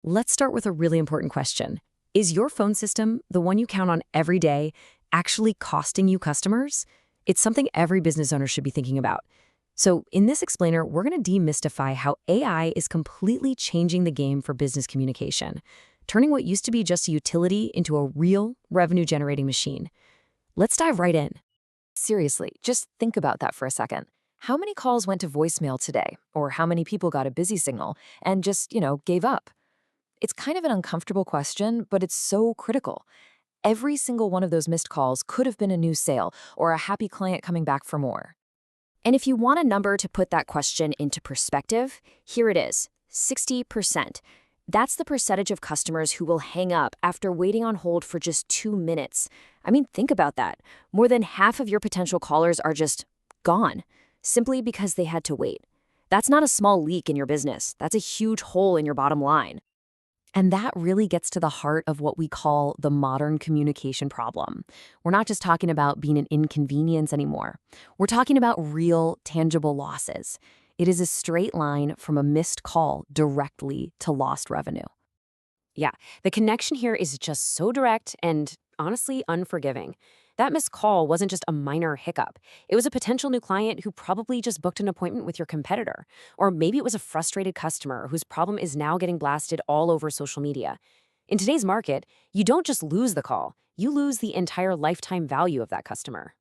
Let's start with a really important question. Is your phone system, the one you count on every day, actually costing you customers? It's something every business owner should be thinking about. So, in this explainer, we're going to demystify how AI is completely changing the game for business communication, turning what used to be just a utility into a real revenue-generating machine. Let's dive right in. Seriously, just think about that for a second. How many calls went to voicemail today? Or how many people got a busy signal and just gave up? It's kind of an uncomfortable question, but it's so critical. Every single one of those missed calls could have been a new sale or a happy client coming back for more. And if you want a number to put that question into perspective, here it is, 60%. That's the percentage of customers who will hang up after waiting on hold for just 2 minutes. I mean, think about that. More than half of your potential callers are just gone, simply because they had to wait. That's not a small leak in your business. That's a huge hole in your bottom line. And that really gets to the heart of what we call the modern communication problem. We're not just talking about being an inconvenience anymore. We're talking about real, tangible losses. It is a straight line from a missed call directly to lost revenue. Yeah, the connection here is just so direct and honestly unforgiving. That missed call wasn't just a minor hiccup. It was a potential new client who probably just booked an appointment with your competitor. Or maybe it was a frustrated customer whose problem is now getting blasted all over social media. In today's market, you don't just lose the call, you lose the entire lifetime value of that customer.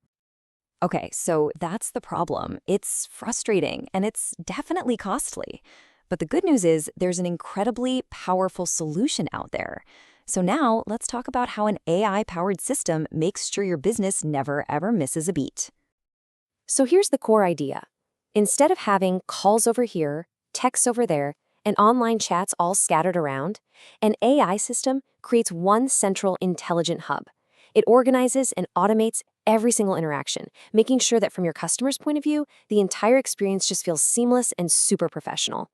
Okay, so that's the problem. It's frustrating and it's definitely costly. But the good news is there's an incredibly powerful solution out there. So now let's talk about how an AI-powered system makes sure your business never ever misses a beat. So here's the core idea. Instead of having calls over here, texts over there, and online chats all scattered around, an AI system creates one central intelligent hub. It organizes and automates every single interaction, making sure that from your customer's point of view, the entire experience just feels seamless and super professional.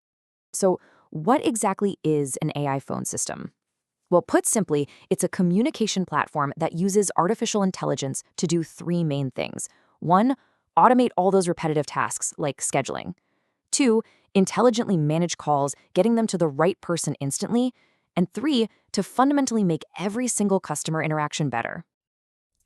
So what exactly is an AI phone system? Well, put simply, it's a communication platform that uses artificial intelligence to do three main things. One, automate all those repetitive tasks like scheduling. Two, intelligently manage calls, getting them to the right person instantly. And three, to fundamentally make every single customer interaction better.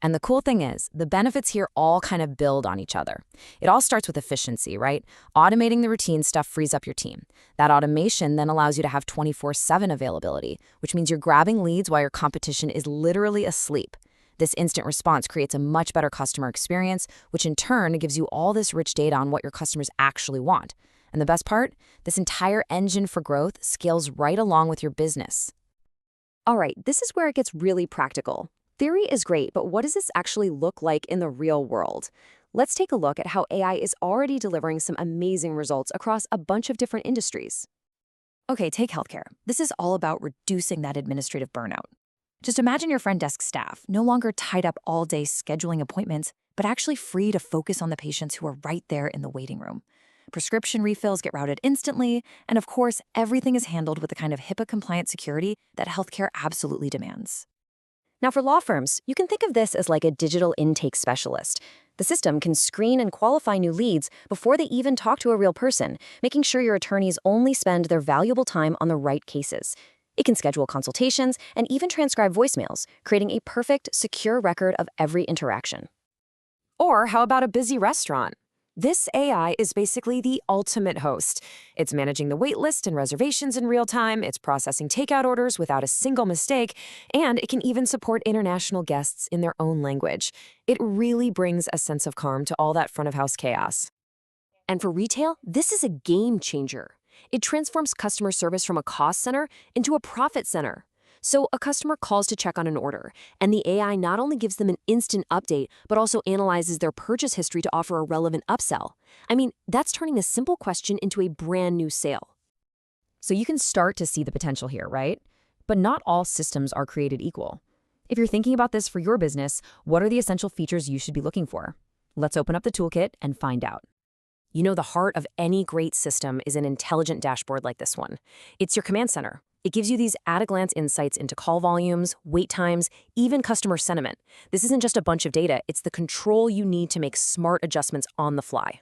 And the cool thing is, the benefits here all kind of build on each other. It all starts with efficiency, right? Automating the routine stuff frees up your team. That automation then allows you to have 24/7 availability, which means you're grabbing leads while your competition is literally asleep. This instant response creates a much better customer experience, which in turn gives you all this rich data on what your customers actually want. And the best part? This entire engine for growth scales right along with your business. All right, this is where it gets really practical. Theory is great, but what does this actually look like in the real world? Let's take a look at how AI is already delivering some amazing results across a bunch of different industries. Okay, take healthcare. This is all about reducing that administrative burnout. Just imagine your front desk staff no longer tied up all day scheduling appointments, but actually free to focus on the patients who are right there in the waiting room. Prescription refills get routed instantly, and of course, everything is handled with the kind of HIPAA-compliant security that healthcare absolutely demands. Now, for law firms, you can think of this as like a digital intake specialist. The system can screen and qualify new leads before they even talk to a real person, making sure your attorneys only spend their valuable time on the right cases. It can schedule consultations and even transcribe voicemails, creating a perfect, secure record of every interaction. Or how about a busy restaurant? This AI is basically the ultimate host. It's managing the wait list and reservations in real time, it's processing takeout orders without a single mistake, and it can even support international guests in their own language. It really brings a sense of calm to all that front-of-house chaos. And for retail, this is a game changer. It transforms customer service from a cost center into a profit center. So a customer calls to check on an order, and the AI not only gives them an instant update, but also analyzes their purchase history to offer a relevant upsell. I mean, that's turning a simple question into a brand new sale. So you can start to see the potential here, right? But not all systems are created equal. If you're thinking about this for your business, what are the essential features you should be looking for? Let's open up the toolkit and find out. You know, the heart of any great system is an intelligent dashboard like this one. It's your command center. It gives you these at-a-glance insights into call volumes, wait times, even customer sentiment. This isn't just a bunch of data, it's the control you need to make smart adjustments on the fly.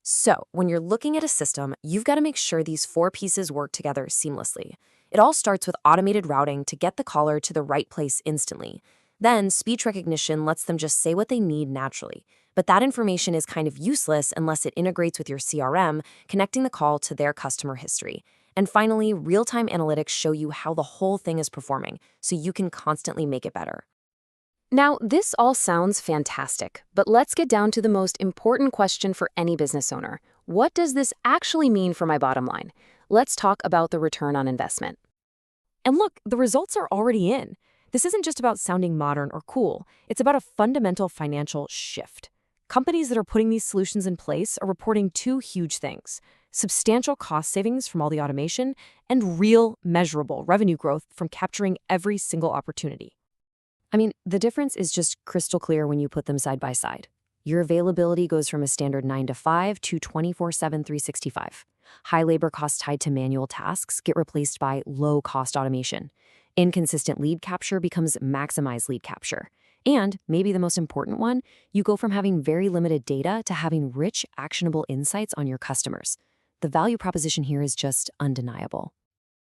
So, when you're looking at a system, you've got to make sure these four pieces work together seamlessly. It all starts with automated routing to get the caller to the right place instantly. Then, speech recognition lets them just say what they need naturally. But that information is kind of useless unless it integrates with your CRM, connecting the call to their customer history. And finally, real-time analytics show you how the whole thing is performing, so you can constantly make it better. Now, this all sounds fantastic, but let's get down to the most important question for any business owner. What does this actually mean for my bottom line? Let's talk about the return on investment. And look, the results are already in. This isn't just about sounding modern or cool. It's about a fundamental financial shift. Companies that are putting these solutions in place are reporting two huge things: substantial cost savings from all the automation and real, measurable revenue growth from capturing every single opportunity. I mean, the difference is just crystal clear when you put them side by side. Your availability goes from a standard 9 to 5 to 24/7, 365. High labor costs tied to manual tasks get replaced by low-cost automation. Inconsistent lead capture becomes maximized lead capture. And, maybe the most important one, you go from having very limited data to having rich, actionable insights on your customers. The value proposition here is just undeniable.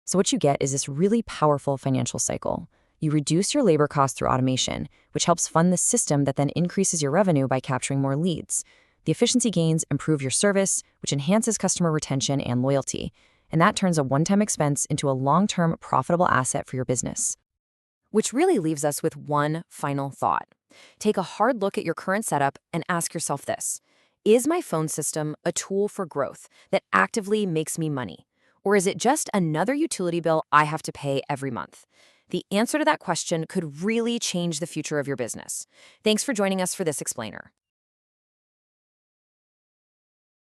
So what you get is this really powerful financial cycle. You reduce your labor costs through automation, which helps fund the system that then increases your revenue by capturing more leads. The efficiency gains improve your service, which enhances customer retention and loyalty. And that turns a one-time expense into a long-term profitable asset for your business. Which really leaves us with one final thought. Take a hard look at your current setup and ask yourself this: is my phone system a tool for growth that actively makes me money? Or is it just another utility bill I have to pay every month? The answer to that question could really change the future of your business. Thanks for joining us for this explainer.